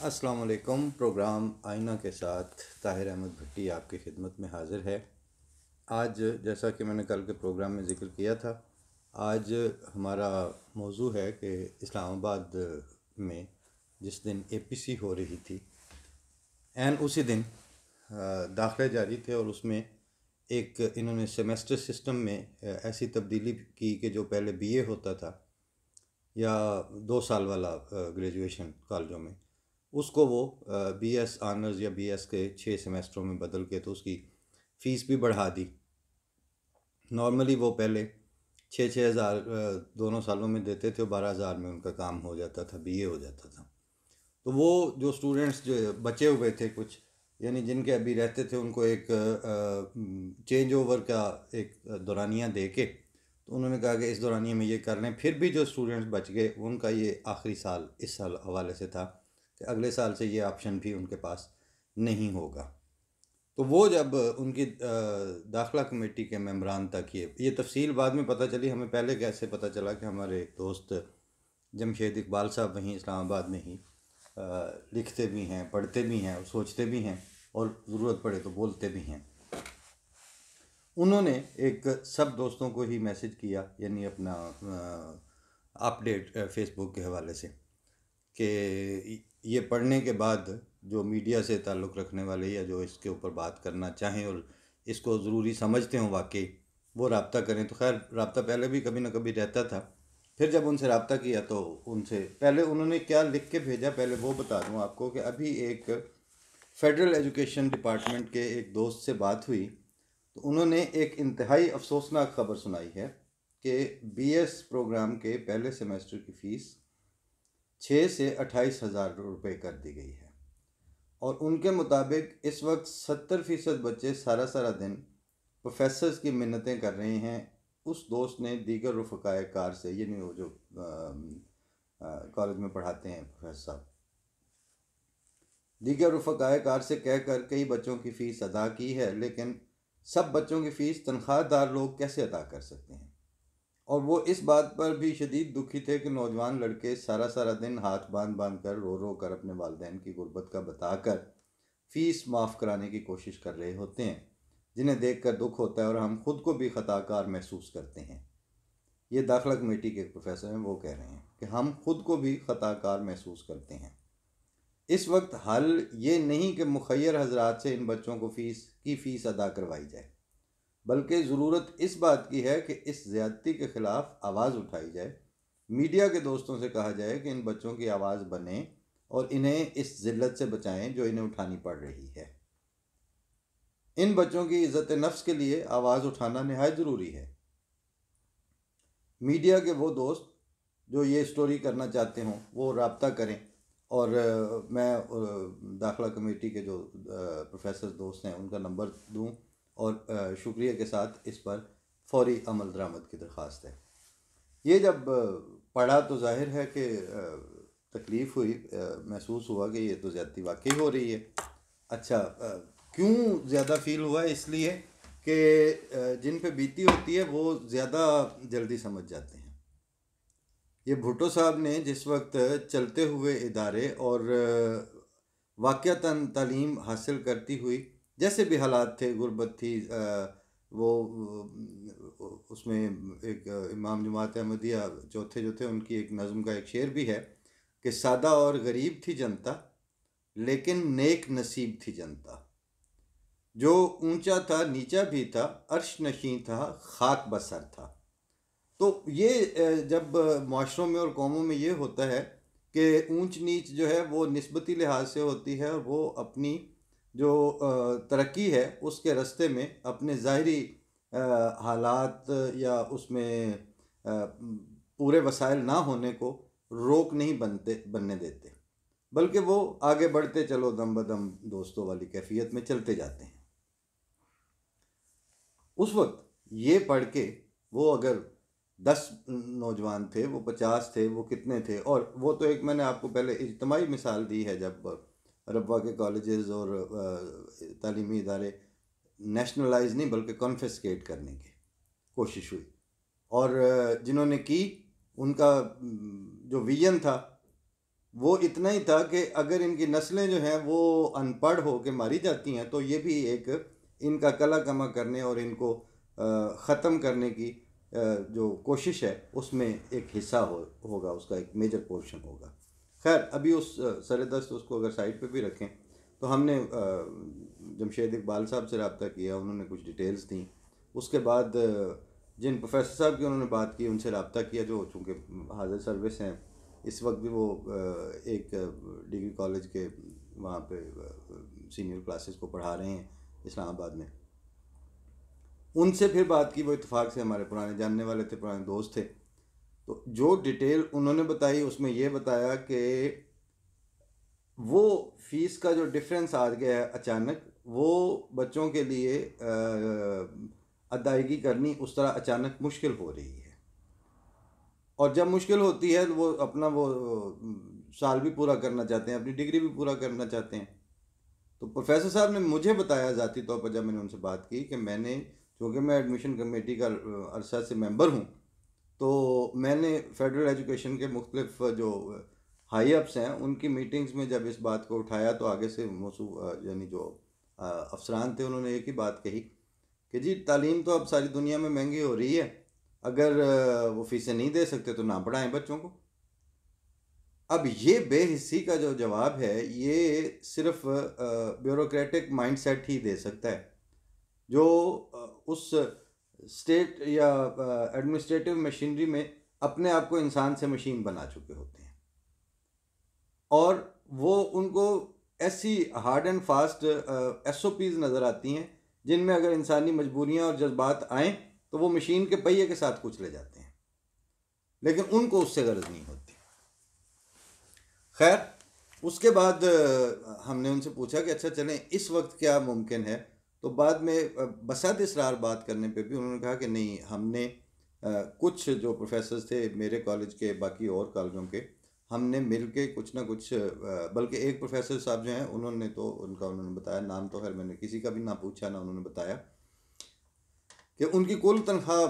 अस्सलाम वालेकुम। प्रोग्राम आईना के साथ ताहिर अहमद भट्टी आपकी खिदमत में हाज़िर है। आज जैसा कि मैंने कल के प्रोग्राम में ज़िक्र किया था, आज हमारा मौजू है कि इस्लामाबाद में जिस दिन एपीसी हो रही थी एंड उसी दिन दाखिले जारी थे और उसमें एक इन्होंने सेमेस्टर सिस्टम में ऐसी तब्दीली की कि जो पहले बीए होता था या 2 साल वाला ग्रेजुएशन कॉलेजों में, उसको वो बीएस ऑनर्स या बीएस के 6 सेमेस्टरों में बदल के तो उसकी फ़ीस भी बढ़ा दी। नॉर्मली वो पहले 6,000 दोनों सालों में देते थे और 12,000 में उनका काम हो जाता था, बीए हो जाता था। तो वो जो स्टूडेंट्स जो बचे हुए थे कुछ, यानी जिनके अभी रहते थे, उनको एक चेंज ओवर का एक दौरानिया दे के तो उन्होंने कहा कि इस दौरानिए में ये कर लें। फिर भी जो स्टूडेंट्स बच गए उनका ये आखिरी साल इस साल हवाले से था कि अगले साल से ये ऑप्शन भी उनके पास नहीं होगा। तो वो जब उनकी दाखिला कमेटी के मेंबरान तक ये तफसील बाद में पता चली, हमें पहले कैसे पता चला कि हमारे एक दोस्त जमशेद इकबाल साहब वहीं इस्लामाबाद में ही लिखते भी हैं, पढ़ते भी हैं और सोचते भी हैं और ज़रूरत पड़े तो बोलते भी हैं। उन्होंने एक सब दोस्तों को ही मैसेज किया, यानी अपना अपडेट फेसबुक के हवाले से, कि ये पढ़ने के बाद जो मीडिया से ताल्लुक़ रखने वाले या जो इसके ऊपर बात करना चाहें और इसको ज़रूरी समझते हों वाकई, वो रब्ता करें। तो खैर रब्ता पहले भी कभी ना कभी रहता था। फिर जब उनसे रब्ता किया तो उनसे पहले उन्होंने क्या लिख के भेजा, पहले वो बता दूं आपको कि अभी एक फेडरल एजुकेशन डिपार्टमेंट के एक दोस्त से बात हुई तो उन्होंने एक इंतहाई अफसोसनाक ख़बर सुनाई है कि बीएस प्रोग्राम के पहले सेमेस्टर की फ़ीस 6 से 28,000 रुपये कर दी गई है और उनके मुताबिक इस वक्त 70% बच्चे सारा सारा दिन प्रोफेसर्स की मिन्नतें कर रहे हैं। उस दोस्त ने दीगर रफ़काए कार से, ये नहीं वो जो कॉलेज में पढ़ाते हैं प्रोफेसर साहब, दीगर रफ़काए कार से कहकर कई बच्चों की फ़ीस अदा की है, लेकिन सब बच्चों की फ़ीस तनख्वाहदार लोग कैसे अदा कर सकते हैं। और वो इस बात पर भी शदीद दुखी थे कि नौजवान लड़के सारा सारा दिन हाथ बांध बांध कर रो रो कर अपने वालिदैन की गुर्बत का बताकर फ़ीस माफ़ कराने की कोशिश कर रहे होते हैं, जिन्हें देखकर दुख होता है और हम खुद को भी ख़ताकार महसूस करते हैं। ये दाखिला कमेटी के प्रोफेसर हैं, वो कह रहे हैं कि हम खुद को भी ख़ताकार महसूस करते हैं। इस वक्त हल ये नहीं कि मुखय्यर हजरात से इन बच्चों को फ़ीस अदा करवाई जाए, बल्कि ज़रूरत इस बात की है कि इस ज़्यादती के ख़िलाफ़ आवाज़ उठाई जाए। मीडिया के दोस्तों से कहा जाए कि इन बच्चों की आवाज़ बने और इन्हें इस ज़िल्लत से बचाएं जो इन्हें उठानी पड़ रही है। इन बच्चों की इज़्ज़त नफ्स के लिए आवाज़ उठाना नहायत ज़रूरी है। मीडिया के वो दोस्त जो ये स्टोरी करना चाहते हों वो रब्ता करें और मैं दाखिला कमेटी के जो प्रोफेसर दोस्त हैं उनका नंबर दूं और शुक्रिया के साथ इस पर फौरी अमल दरामद की दरख्वास्त है। ये जब पढ़ा तो जाहिर है कि तकलीफ़ हुई, महसूस हुआ कि ये तो ज़्यादती वाकई हो रही है। अच्छा, क्यों ज़्यादा फ़ील हुआ? इसलिए कि जिन पे बीती होती है वो ज़्यादा जल्दी समझ जाते हैं। ये भुट्टो साहब ने जिस वक्त चलते हुए इदारे और वाक़यातन तालीम हासिल करती हुई जैसे भी हालात थे, गुर्बत थी, वो उसमें एक इमाम जमात अहमदिया चौथे जो थे उनकी एक नज़म का एक शेर भी है कि सादा और गरीब थी जनता लेकिन नेक नसीब थी जनता, जो ऊंचा था नीचा भी था अर्श नशीं था खाक बसर था। तो ये जब माशरों में और कौमों में ये होता है कि ऊंच नीच जो है वो निस्बती लिहाज से होती है और वो अपनी जो तरक्की है उसके रास्ते में अपने ज़ाहरी हालात या उसमें पूरे वसाइल ना होने को रोक नहीं बनने देते, बल्कि वो आगे बढ़ते चलो दम बदम दोस्तों वाली कैफियत में चलते जाते हैं। उस वक्त ये पढ़ के वो अगर 10 नौजवान थे, वो 50 थे, वो कितने थे, और वो तो एक मैंने आपको पहले इज्तमाही मिसाल दी है जब रब्वा के कॉलेजेस और तालीमी इदारे नेशनलाइज नहीं बल्कि कॉन्फिस्केट करने की कोशिश हुई और जिन्होंने की उनका जो विजन था वो इतना ही था कि अगर इनकी नस्लें जो हैं वो अनपढ़ हो के मारी जाती हैं तो ये भी एक इनका कला कमा करने और इनको ख़त्म करने की जो कोशिश है उसमें एक हिस्सा होगा, उसका एक मेजर पोर्शन होगा। खैर, अभी उस सरदस्त उसको अगर साइड पे भी रखें तो हमने जमशेद इकबाल साहब से रब्ता किया, उन्होंने कुछ डिटेल्स दी। उसके बाद जिन प्रोफेसर साहब की उन्होंने बात की उनसे रब्ता किया, जो चूँकि हाजिर सर्विस हैं इस वक्त भी, वो एक डिग्री कॉलेज के वहाँ पे सीनियर क्लासेस को पढ़ा रहे हैं इस्लामाबाद में। उनसे फिर बात की, वो इत्तेफाक से हमारे पुराने जानने वाले थे, पुराने दोस्त थे। तो जो डिटेल उन्होंने बताई उसमें ये बताया कि वो फीस का जो डिफरेंस आ गया है अचानक, वो बच्चों के लिए अदायगी करनी उस तरह अचानक मुश्किल हो रही है। और जब मुश्किल होती है तो वो अपना वो साल भी पूरा करना चाहते हैं, अपनी डिग्री भी पूरा करना चाहते हैं। तो प्रोफेसर साहब ने मुझे बताया ज़ाती तौर पर, जब मैंने उनसे बात की, कि मैंने, चूँकि मैं एडमिशन कमेटी का अरसा से मेंबर हूँ, तो मैंने फेडरल एजुकेशन के मुख्तलिफ जो हाई अप्स हैं उनकी मीटिंग्स में जब इस बात को उठाया तो आगे से मौसू यानी जो अफसरान थे उन्होंने एक ही बात कही कि जी तालीम तो अब सारी दुनिया में महंगी हो रही है, अगर वो फीसें नहीं दे सकते तो ना पढ़ाएं बच्चों को। अब ये बेहिस्सी का जो जवाब है ये सिर्फ ब्यूरोक्रेटिक माइंडसेट ही दे सकता है, जो उस स्टेट या एडमिनिस्ट्रेटिव मशीनरी में अपने आप को इंसान से मशीन बना चुके होते हैं। और वो उनको ऐसी हार्ड एंड फास्ट SOPs नज़र आती हैं जिनमें अगर इंसानी मजबूरियां और जज्बात आएँ तो वो मशीन के पहिए के साथ कुचले जाते हैं, लेकिन उनको उससे गर्ज नहीं होती। खैर, उसके बाद हमने उनसे पूछा कि अच्छा चलें इस वक्त क्या मुमकिन है। तो बाद में बसत इसरार बात करने पे भी उन्होंने कहा कि नहीं, हमने कुछ जो प्रोफेसर्स थे मेरे कॉलेज के, बाकी और कॉलेजों के, हमने मिल के कुछ ना कुछ, बल्कि एक प्रोफेसर साहब जो हैं उन्होंने तो उन्होंने बताया, नाम तो खैर मैंने किसी का भी ना पूछा ना उन्होंने बताया, कि उनकी कुल तनख्वाह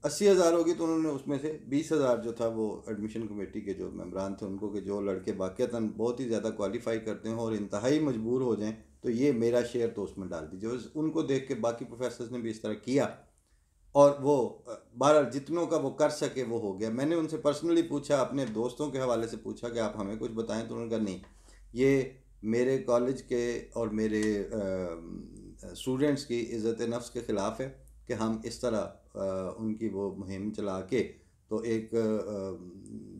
80,000 होगी। तो उन्होंने उसमें से 20,000 जो था वो एडमिशन कमेटी के जो मेम्बरान थे उनको, कि जो लड़के वाक़तन बहुत ही ज़्यादा क्वालिफाई करते हों और इंतहाई मजबूर हो जाएं तो ये मेरा शेयर तो उसमें डाल दीजिए। उनको देख के बाकी प्रोफेसर्स ने भी इस तरह किया और वो बहरहाल जितनों का वो कर सके वो हो गया। मैंने उनसे पर्सनली पूछा, अपने दोस्तों के हवाले से पूछा कि आप हमें कुछ बताएं, तो उन्होंने कहा नहीं, ये मेरे कॉलेज के और मेरे स्टूडेंट्स की इज़्ज़त नफ्स के ख़िलाफ़ है कि हम इस तरह उनकी वो मुहिम चला के तो एक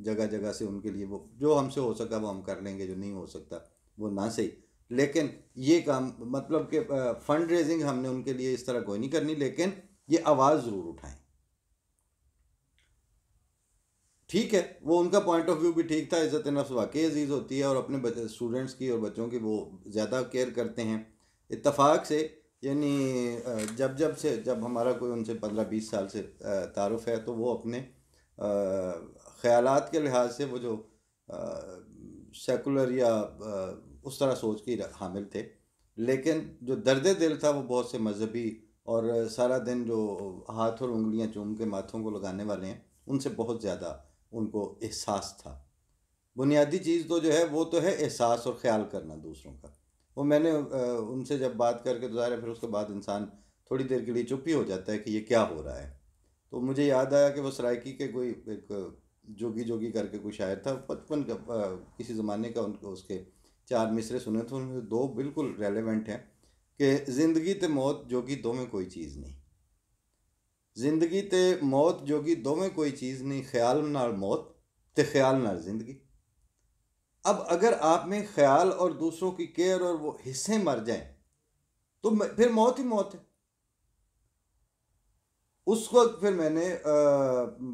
जगह जगह से उनके लिए वो जो हमसे हो सका वो हम कर लेंगे, जो नहीं हो सकता वो ना सही, लेकिन ये काम मतलब कि फ़ंड रेजिंग हमने उनके लिए इस तरह कोई नहीं करनी, लेकिन ये आवाज़ ज़रूर उठाएं। ठीक है, वो उनका पॉइंट ऑफ व्यू भी ठीक था, इज़्ज़त नफ्स वाकई अजीज़ होती है और अपने स्टूडेंट्स की और बच्चों की वो ज़्यादा केयर करते हैं। इत्तफाक से यानी जब हमारा कोई उनसे 15-20 साल से तारुफ़ है तो वो अपने ख़यालात के लिहाज से वो जो सेकुलर या उस तरह सोच के हामिल थे, लेकिन जो दर्द दिल था वो बहुत से मजहबी और सारा दिन जो हाथ और उंगलियां चूम के माथों को लगाने वाले हैं उनसे बहुत ज़्यादा उनको एहसास था। बुनियादी चीज़ तो जो है वो तो है एहसास और ख्याल करना दूसरों का। वो मैंने उनसे जब बात करके, तो ज़ाहिर है फिर उसके बाद इंसान थोड़ी देर के लिए चुप ही हो जाता है कि ये क्या हो रहा है। तो मुझे याद आया कि वो सराइकी के कोई एक जोगी जोगी करके कोई शायर था, बचपन का किसी ज़माने का, उनको उसके 4 मिसरे सुने थे, उनमें 2 बिल्कुल रेलेवेंट हैं कि ज़िंदगी ते मौत जोगी दो में कोई चीज़ नहीं, जिंदगी ते मौत जोगी दोवें कोई चीज़ नहीं, ख्याल नाल मौत ते ख्याल नाल जिंदगी। अब अगर आप में ख्याल और दूसरों की केयर और वो हिस्से मर जाएं तो फिर मौत ही मौत है। उस वक्त फिर मैंने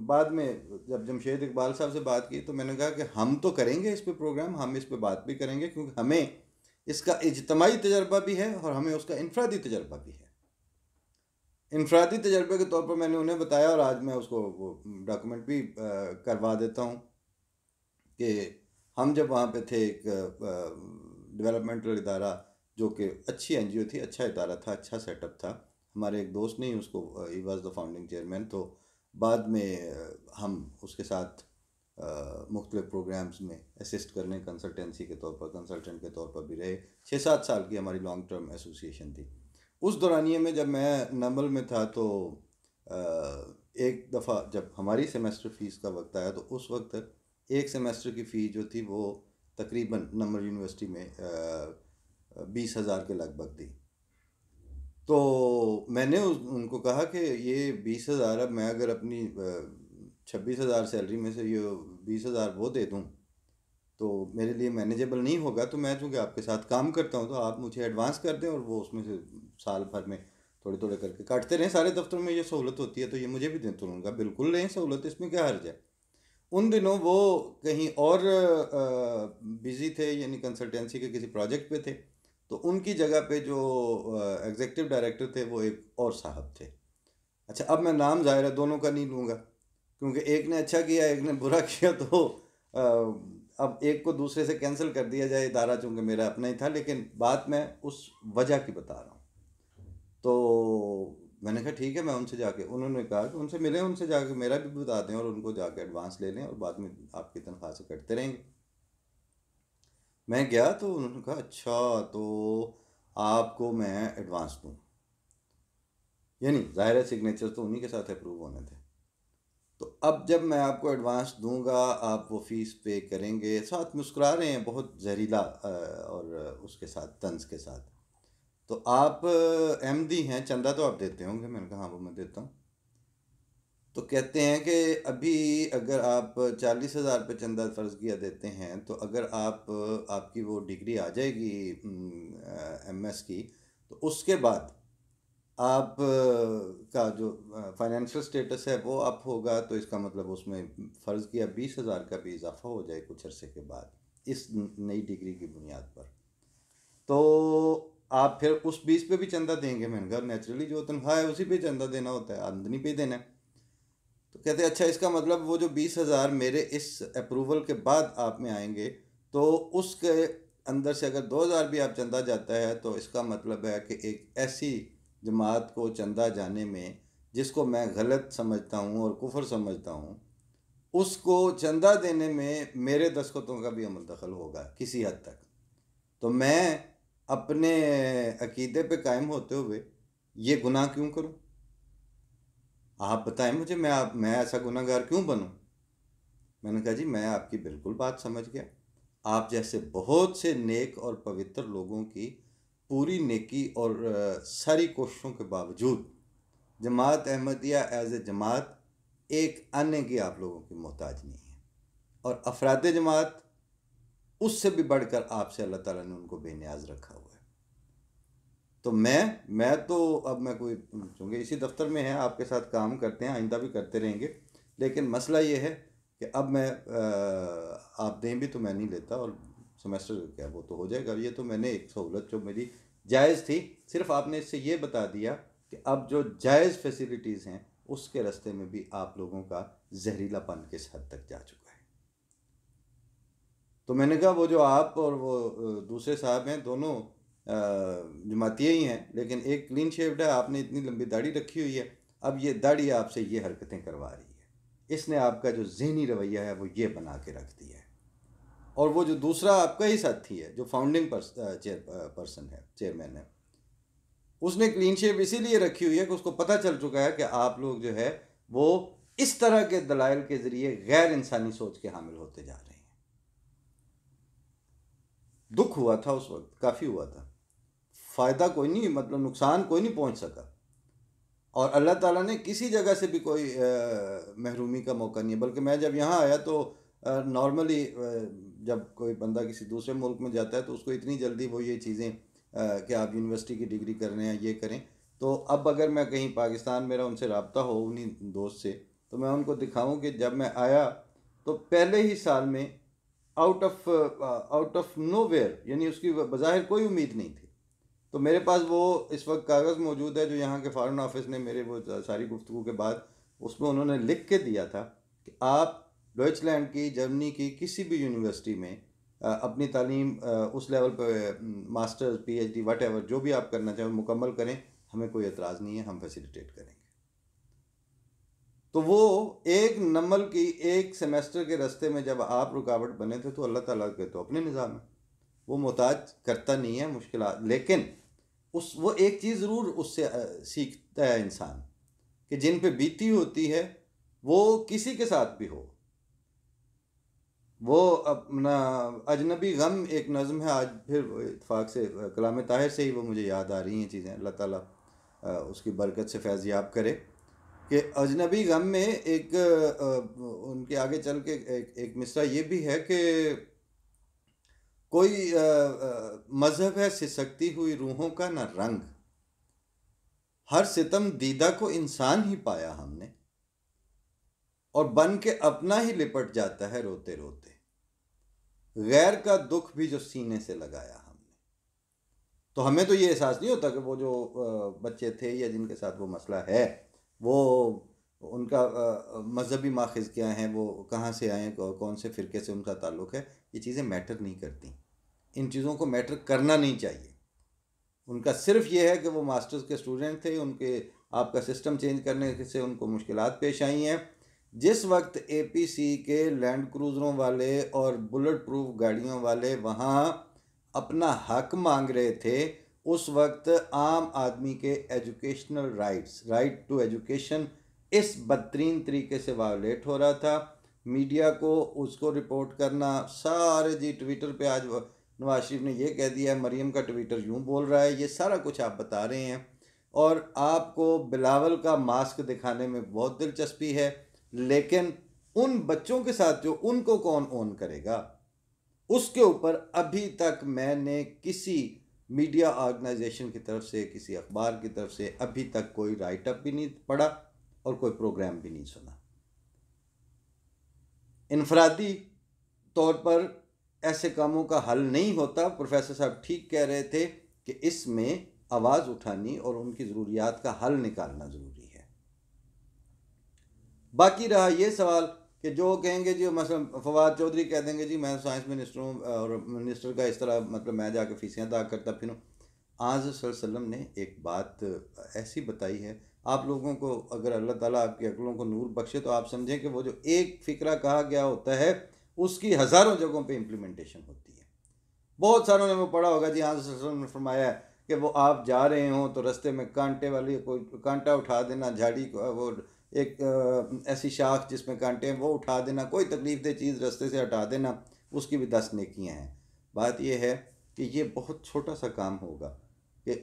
बाद में जब जमशेद इकबाल साहब से बात की तो मैंने कहा कि हम तो करेंगे इस पे प्रोग्राम, हम इस पे बात भी करेंगे, क्योंकि हमें इसका इज्तमाही तजर्बा भी है और हमें उसका इनफरादी तजर्बा भी है। इनफरादी तजर्बे के तौर पर मैंने उन्हें बताया और आज मैं उसको वो डॉक्यूमेंट भी करवा देता हूँ कि हम जब वहाँ पे थे, एक डेवलपमेंटल इदारा जो कि अच्छी NGO थी, अच्छा इदारा था, अच्छा सेटअप था। हमारे एक दोस्त ने ही उसको, he was the founding chairman, तो बाद में हम उसके साथ मुख्तलिफ़ प्रोग्राम्स में असिस्ट करने कंसल्टेंसी के तौर पर, कंसल्टेंट के तौर पर भी रहे। 6-7 साल की हमारी लॉन्ग टर्म एसोसिएशन थी। उस दौरानिए में जब मैं नमल में था तो एक दफ़ा जब हमारी सेमेस्टर फ़ीस का वक्त आया तो उस वक्त एक सेमेस्टर की फ़ी जो थी वो तकरीबन नमल यूनिवर्सिटी में 20,000 के लगभग थी। तो मैंने उनको कहा कि ये 20,000 अब मैं अगर अपनी 26,000 सैलरी में से ये 20,000 वो दे दूँ तो मेरे लिए मैनेजेबल नहीं होगा। तो मैं चूँकि आपके साथ काम करता हूँ तो आप मुझे एडवांस कर दें और वो उसमें से साल भर में थोड़े थोड़े करके काटते रहें। सारे दफ्तरों में ये सहूलत होती है तो ये मुझे भी दें। तो उनका बिल्कुल लें सहूलत, इसमें क्या हर्ज है। उन दिनों वो कहीं और बिज़ी थे, यानी कंसल्टेंसी के किसी प्रोजेक्ट पे थे। तो उनकी जगह पे जो एग्जीक्यूटिव डायरेक्टर थे वो एक और साहब थे। अच्छा, अब मैं नाम ज़ाहिर है दोनों का नहीं लूँगा क्योंकि एक ने अच्छा किया एक ने बुरा किया। तो अब एक को दूसरे से कैंसिल कर दिया जाए, इदारा चूँकि मेरा अपना ही था, लेकिन बात मैं उस वजह की बता रहा हूँ। तो मैंने कहा ठीक है, मैं उनसे जाके, उन्होंने कहा कि उनसे मिलें, उनसे जाके मेरा भी बता दें और उनको जाके एडवांस ले लें और बाद में आपकी तनख्वाह से कटते रहेंगे। मैं गया तो उन्होंने कहा अच्छा तो आपको मैं एडवांस दूँ, यानी ज़ाहिर है सिग्नेचर तो उन्हीं के साथ अप्रूव होने थे। तो अब जब मैं आपको एडवांस दूंगा आप वो फ़ीस पे करेंगे। साथ मुस्कुरा रहे हैं बहुत जहरीला और उसके साथ तंज के साथ। तो आप एमडी हैं, चंदा तो आप देते होंगे। मैंने कहा हाँ वो मैं देता हूँ। तो कहते हैं कि अभी अगर आप 40,000 पे चंदा फ़र्ज़ किया देते हैं तो अगर आप आपकी वो डिग्री आ जाएगी एमएस की, तो उसके बाद आप का जो फाइनेंशियल स्टेटस है वो अप होगा। तो इसका मतलब उसमें फ़र्ज़ किया 20,000 का भी इजाफा हो जाए कुछ अरसे के बाद इस नई डिग्री की बुनियाद पर, तो आप फिर उस 20 पे भी चंदा देंगे। मैंने कहा नेचुरली जो तनख्वाह है उसी पे चंदा देना होता है, आमदनी पे देना है। तो कहते हैं अच्छा इसका मतलब वो जो 20,000 मेरे इस अप्रूवल के बाद आप में आएंगे तो उसके अंदर से अगर 2,000 भी आप चंदा जाता है तो इसका मतलब है कि एक ऐसी जमात को चंदा जाने में जिसको मैं गलत समझता हूँ और कुफर समझता हूँ, उसको चंदा देने में मेरे दस्तखतों का भी अमल दखल होगा किसी हद तक। तो मैं अपने अकीदे पे कायम होते हुए ये गुनाह क्यों करूं? आप बताएं मुझे, मैं ऐसा गुनाहगार क्यों बनूं? मैंने कहा जी मैं आपकी बिल्कुल बात समझ गया। आप जैसे बहुत से नेक और पवित्र लोगों की पूरी नेकी और सारी कोशिशों के बावजूद जमात अहमदिया एज ए जमात एक आने की आप लोगों की मोहताज नहीं है, और अफराद जमात उससे भी बढ़कर आपसे अल्लाह ताला ने उनको बेनियाज रखा हुआ है। तो मैं तो अब मैं कोई, चूँकि इसी दफ्तर में हैं आपके साथ काम करते हैं, आइंदा भी करते रहेंगे, लेकिन मसला ये है कि अब मैं आप दें भी तो मैं नहीं लेता, और सेमेस्टर क्या वो तो हो जाएगा। ये तो मैंने एक सहूलत जो मेरी जायज़ थी, सिर्फ आपने इससे ये बता दिया कि अब जो जायज़ फैसिलिटीज़ हैं उसके रास्ते में भी आप लोगों का जहरीलापन किस हद तक जा चुका है। तो मैंने कहा वो जो आप और वो दूसरे साहब हैं दोनों जमातिये ही हैं, लेकिन एक क्लीन शेव्ड है, आपने इतनी लंबी दाढ़ी रखी हुई है। अब ये दाढ़ी आपसे ये हरकतें करवा रही है, इसने आपका जो जहनी रवैया है वो ये बना के रख दिया है। और वो जो दूसरा आपका ही साथी है जो फाउंडिंग पर्सन है, चेयरमैन है, उसने क्लीन शेव इसीलिए रखी हुई है कि उसको पता चल चुका है कि आप लोग जो है वो इस तरह के दलाइल के ज़रिए गैर इंसानी सोच के हामिल होते जा रहे हैं। दुख हुआ था उस वक्त, काफ़ी हुआ था। फ़ायदा कोई नहीं, मतलब नुकसान कोई नहीं पहुंच सका, और अल्लाह ताला ने किसी जगह से भी कोई महरूमी का मौका नहीं है। बल्कि मैं जब यहाँ आया तो नॉर्मली जब कोई बंदा किसी दूसरे मुल्क में जाता है तो उसको इतनी जल्दी वो ये चीज़ें कि आप यूनिवर्सिटी की डिग्री कर रहे हैं ये करें। तो अब अगर मैं कहीं पाकिस्तान मेरा उनसे रब्ता हो उन्हीं दोस्त से, तो मैं उनको दिखाऊं कि जब मैं आया तो पहले ही साल में आउट ऑफ नो वेयर, यानी उसकी बज़ाहिर कोई उम्मीद नहीं थी। तो मेरे पास वो इस वक्त कागज़ मौजूद है जो यहाँ के फ़ॉरेन ऑफिस ने मेरे वो सारी गुफ्तगू के बाद उसमें उन्होंने लिख के दिया था कि आप डॉइचलैंड की, जर्मनी की किसी भी यूनिवर्सिटी में अपनी तालीम उस लेवल पर मास्टर्स पीएचडी वट जो भी आप करना चाहें मुकम्मल करें, हमें कोई एतराज़ नहीं है, हम फैसिलिटेट करेंगे। तो वो एक नमल की एक सेमेस्टर के रास्ते में जब आप रुकावट बने थे तो अल्लाह ताला के तो अपने निज़ाम है, वो मोहताज करता नहीं है मुश्किलात। लेकिन वो एक चीज़ ज़रूर उससे सीखता है इंसान कि जिन पे बीती होती है वो किसी के साथ भी हो, वो अपना अजनबी गम एक नज़म है। आज फिर इत्फाक से कलाम ताहिर से ही वो मुझे याद आ रही हैं चीज़ें, अल्लाह ताला उसकी बरकत से फैज़याब करे कि अजनबी गम में एक उनके आगे चल के एक मिसरा ये भी है कि कोई मज़हब है सिसकती हुई रूहों का न रंग, हर सितम दीदा को इंसान ही पाया हमने, और बन के अपना ही लिपट जाता है रोते रोते, गैर का दुख भी जो सीने से लगाया हमने। तो हमें तो ये एहसास नहीं होता कि वो जो बच्चे थे या जिनके साथ वो मसला है वो उनका मजहबी माखज़ क्या हैं, वो कहाँ से आए, कौन से फ़िरके से उनका ताल्लुक़ है, ये चीज़ें मैटर नहीं करती। इन चीज़ों को मैटर करना नहीं चाहिए। उनका सिर्फ ये है कि वो मास्टर्स के स्टूडेंट थे, उनके आपका सिस्टम चेंज करने से उनको मुश्किलात पेश आई हैं। जिस वक्त APC के लैंड क्रूज़रों वाले और बुलेट प्रूफ गाड़ियों वाले वहाँ अपना हक मांग रहे थे, उस वक्त आम आदमी के एजुकेशनल राइट टू एजुकेशन इस बदतरीन तरीके से वायोलेट हो रहा था। मीडिया को उसको रिपोर्ट करना, सारे जी ट्विटर पे आज नवाज शरीफ ने ये कह दिया है, मरियम का ट्विटर यूँ बोल रहा है, ये सारा कुछ आप बता रहे हैं। और आपको बिलावल का मास्क दिखाने में बहुत दिलचस्पी है, लेकिन उन बच्चों के साथ जो उनको कौन ओन करेगा, उसके ऊपर अभी तक मैंने किसी मीडिया ऑर्गेनाइजेशन की तरफ से, किसी अखबार की तरफ से अभी तक कोई राइटअप भी नहीं पढ़ा और कोई प्रोग्राम भी नहीं सुना। इनफरादी तौर पर ऐसे कामों का हल नहीं होता। प्रोफेसर साहब ठीक कह रहे थे कि इसमें आवाज़ उठानी और उनकी ज़रूरियात का हल निकालना ज़रूरी है। बाकी रहा ये सवाल कि जो कहेंगे जी, मसलन फवाद चौधरी कह देंगे जी मैं साइंस मिनिस्टर हूँ और मिनिस्टर का इस तरह मतलब मैं जाके फीसें अदा करता फिरूँ। आज वसल्लम ने एक बात ऐसी बताई है, आप लोगों को अगर अल्लाह ताला आपकी अक्लों को नूर बख्शे तो आप समझें कि वो जो एक फ़िक्रा कहा गया होता है उसकी हज़ारों जगहों पे इम्प्लीमेंटेशन होती है। बहुत सारों ने वो पढ़ा होगा जी, आज वसल्लम ने फरमाया है कि वो आप जा रहे हों तो रास्ते में कांटे वाली कोई कांटा उठा देना, झाड़ी वो एक ऐसी शाख जिसमें कांटे हैं वो उठा देना, कोई तकलीफ दे चीज़ रास्ते से हटा देना, उसकी भी 10 नेकियां हैं। बात यह है कि ये बहुत छोटा सा काम होगा कि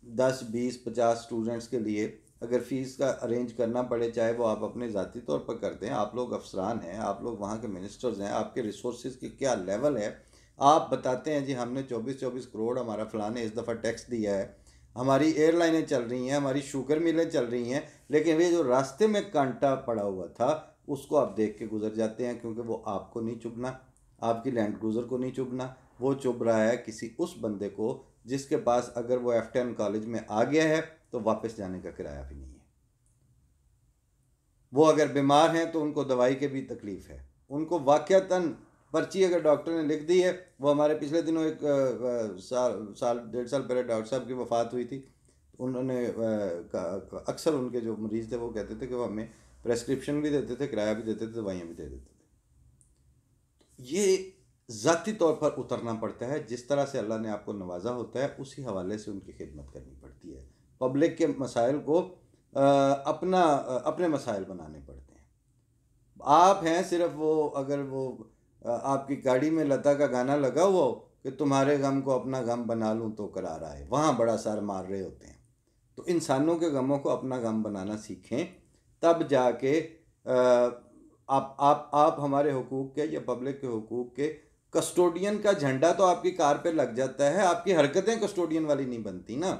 10, 20, 50 स्टूडेंट्स के लिए अगर फ़ीस का अरेंज करना पड़े, चाहे वो आप अपने ज़ाती तौर पर करते हैं, आप लोग अफसरान हैं, आप लोग वहाँ के मिनिस्टर्स हैं, आपके रिसोर्सेज की क्या लेवल है, आप बताते हैं जी हमने 24-24 करोड़ हमारा फ़लाने इस दफ़ा टैक्स दिया है, हमारी एयरलाइनें चल रही हैं, हमारी शुगर मिलें चल रही हैं, लेकिन वे जो रास्ते में कांटा पड़ा हुआ था उसको आप देख के गुजर जाते हैं, क्योंकि वो आपको नहीं चुभना, आपकी लैंड क्रूज़र को नहीं चुभना, वो चुभ रहा है किसी उस बंदे को जिसके पास अगर वो F10 कॉलेज में आ गया है तो वापस जाने का किराया भी नहीं है। वो अगर बीमार हैं तो उनको दवाई के भी तकलीफ़ है, उनको वाक़यातन पर्ची अगर डॉक्टर ने लिख दी है। वो हमारे पिछले दिनों एक साल 1.5 साल पहले डॉक्टर साहब की वफ़ात हुई थी, उन्होंने अक्सर उनके जो मरीज़ थे वो कहते थे कि वो हमें प्रेस्क्रिप्शन भी देते थे, किराया भी देते थे, दवाइयाँ भी दे देते थे। ये ज़ाती तौर पर उतरना पड़ता है, जिस तरह से अल्लाह ने आपको नवाजा होता है उसी हवाले से उनकी खिदमत करनी पड़ती है। पब्लिक के मसाइल को अपने मसाइल बनाने पड़ते हैं। आप हैं सिर्फ वो, अगर वो आपकी गाड़ी में लता का गाना लगा हुआ हो कि तुम्हारे गम को अपना गम बना लूँ तो करार आए, वहाँ बड़ा सार मार रहे होते हैं। तो इंसानों के गमों को अपना गम बनाना सीखें, तब जाके आप हमारे हुकूक के या पब्लिक के हुकूक के कस्टोडियन का झंडा तो आपकी कार पे लग जाता है, आपकी हरकतें कस्टोडियन वाली नहीं बनती ना।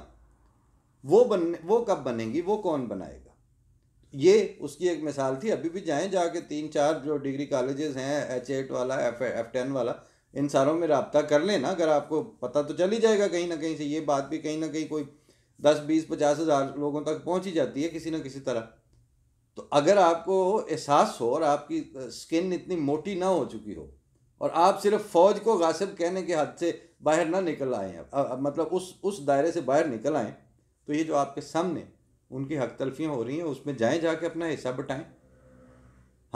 वो कब बनेंगी, वो कौन बनाएगा? ये उसकी एक मिसाल थी। अभी भी जाएं जाके 3-4 जो डिग्री कॉलेजेस हैं, H8 वाला, F10 वाला, इन सारों में रब्ता कर लेना, अगर आपको पता तो चल ही जाएगा कहीं ना कहीं से। ये बात भी कहीं ना कहीं कोई 10, 20, 50 हज़ार लोगों तक पहुंच ही जाती है किसी न किसी तरह। तो अगर आपको एहसास हो और आपकी स्किन इतनी मोटी ना हो चुकी हो और आप सिर्फ फ़ौज को गासिब कहने के हद से बाहर ना निकल आए हैं, मतलब उस दायरे से बाहर निकल आएँ, तो ये जो आपके सामने उनकी हक तलफियाँ हो रही हैं उसमें जाएं, जाके अपना हिस्सा बटाएं।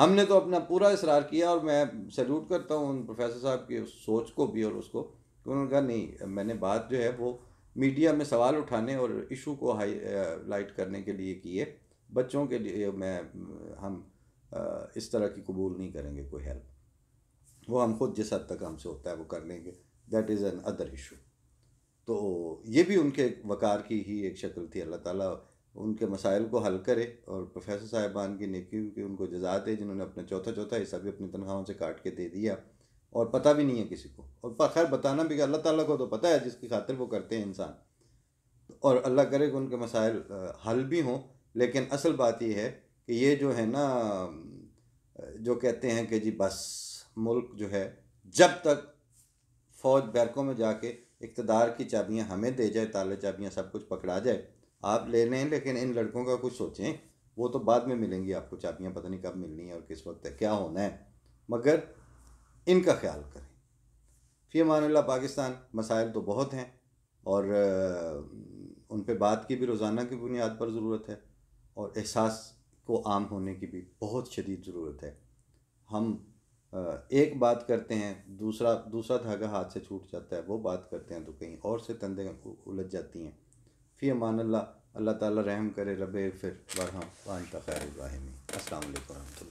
हमने तो अपना पूरा इसरार किया, और मैं सैल्यूट करता हूँ उन प्रोफेसर साहब की उस सोच को भी और उसको, तो उन्होंने कहा नहीं, मैंने बात जो है वो मीडिया में सवाल उठाने और इशू को हाई लाइट करने के लिए की है। बच्चों के लिए हम इस तरह की कबूल नहीं करेंगे कोई हेल्प। वो हम खुद जिस हद तक हमसे होता है वो कर लेंगे, that is an other issue. तो ये भी उनके वक़ार की ही एक शक्ल थी। अल्लाह ताला उनके मसाइल को हल करे और प्रोफेसर साहिबान की नेकी की उनको जज़ा दे, जिन्होंने अपना चौथा चौथा हिस्सा भी अपनी तनख्वाहों से काट के दे दिया और पता भी नहीं है किसी को। और खैर बताना भी, अल्लाह ताला को तो पता है जिसकी खातिर वो करते हैं इंसान। और अल्लाह करे कि उनके मसाइल हल भी हों। लेकिन असल बात यह है कि ये जो है ना, जो कहते हैं कि जी बस मुल्क जो है, जब तक फ़ौज बैरकों में जाके इक़्तिदार की चाबियां हमें दे जाए, ताले चाबियां सब कुछ पकड़ा जाए, आप ले लें, लेकिन इन लड़कों का कुछ सोचें। वो तो बाद में मिलेंगी आपको चाबियां, पता नहीं कब मिलनी है और किस वक्त है, क्या होना है, मगर इनका ख्याल करें। फ़ी अमानिल्लाह। पाकिस्तान मसाइल तो बहुत हैं और उन पे बात की भी रोज़ाना की बुनियाद पर ज़रूरत है, और एहसास को आम होने की भी बहुत शदीद ज़रूरत है। हम एक बात करते हैं, दूसरा दूसरा धागा हाथ से छूट जाता है, वो बात करते हैं तो कहीं और से तंदें उलझ जाती हैं। फ़ी अमानिल्लाह। अल्लाह ताला रहम करे, रब फिर बरहम वांता खैरुर राहिमीन। अस्सलाम वालेकुम।